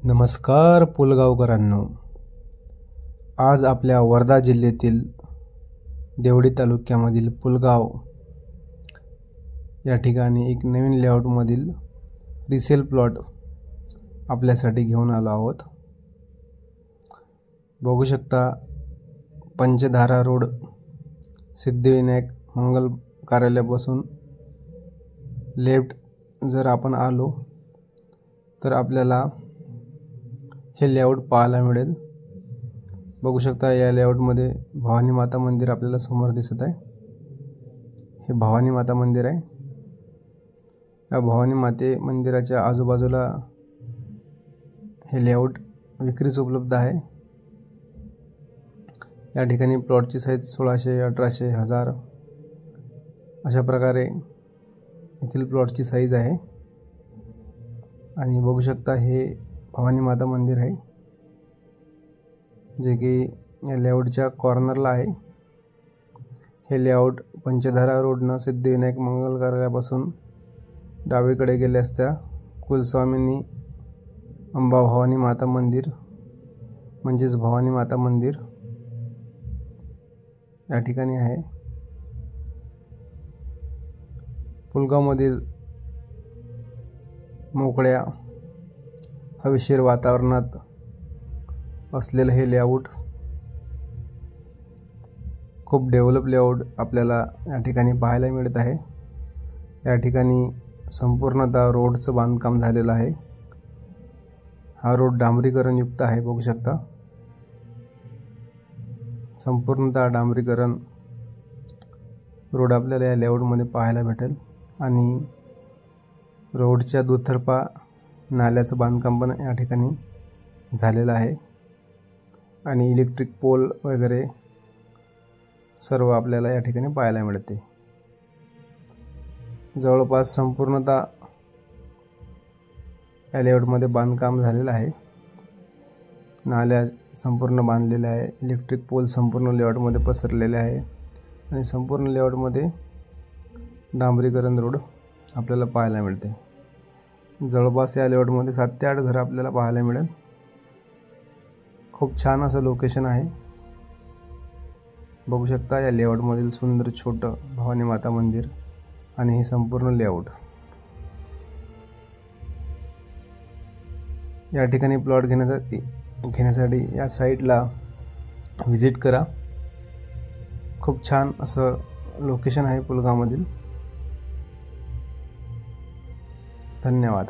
नमस्कार पुलगावकरांनो, आज आपल्या वर्धा जिल्ह्यातील देवळी तालुक्यामधील पुलगाव या ठिकाणी एक नवीन लेआउटमधील रिसेल प्लॉट आपल्यासाठी घेऊन आलो आहोत। बघू शकता, पंचधारा रोड, सिद्धिविनायक मंगल कार्यालयापासून लेफ्ट जर आपण आलो तर आपल्याला हे लेआउट पाहायला मिळेल। बघू शकता, या लेआउटमध्ये भवानी माता मंदिर आपल्याला समोर दिसत आहे। हे भवानी माता मंदिर आहे। या भवानी माते मंदिराच्या आजूबाजूला हे लेआउट विक्रीस उपलब्ध आहे। या ठिकाणी प्लॉटची साईज 1600, 1800, 1000 अशा प्रकारे येथील प्लॉटची साईज आहे। आणि बघू शकता, हे भवानी माता मंदिर आहे, जे की या लेआउटच्या कॉर्नरला आहे। हे लेआउट पंचधारा रोडनं सिद्धिविनायक मंगल कार्यालयापासून डावीकडे गेले असता कुलस्वामिनी अंबा भवानी माता मंदिर म्हणजेच भवानी माता मंदिर या ठिकाणी आहे। पुलगावमधील मोकळ्या हवेशीर वातावरणात असलेलं हे लेआउट खूप डेव्हलप लेआउट आपल्याला या ठिकाणी पाहायला मिळत आहे। या ठिकाणी संपूर्णतः रोडचं बांधकाम झालेलं आहे। हा रोड डांबरीकरण युक्त आहे। बघू शकता, संपूर्णतः डांबरीकरण रोड आपल्याला या लेआउटमध्ये पाहायला भेटेल। आणि रोडच्या दुतर्फा नाल्याचं बांधकाम पण या ठिकाणी झालेलं आहे। आणि इलेक्ट्रिक पोल वगैरे सर्व आपल्याला या ठिकाणी पाहायला मिळते। जवळपास संपूर्णतः या लेआउटमध्ये बांधकाम झालेलं आहे। नाल्या संपूर्ण बांधलेल्या आहे। इलेक्ट्रिक पोल संपूर्ण लेआउटमध्ये पसरलेले आहे। आणि संपूर्ण लेआउटमध्ये डांबरीकरण रोड आपल्याला पाहायला मिळते। जवळपास या लेआउटमध्ये 7 ते 8 घरं आपल्याला पाहायला मिळेल। खूप छान असं लोकेशन आहे। बघू शकता, या लेआउटमधील सुंदर छोटं भवानी माता मंदिर आणि हे संपूर्ण लेआउट। या ठिकाणी प्लॉट घेण्यासाठी या साईटला व्हिजिट करा। खूप छान असं लोकेशन आहे पुलगावमधील। धन्यवाद।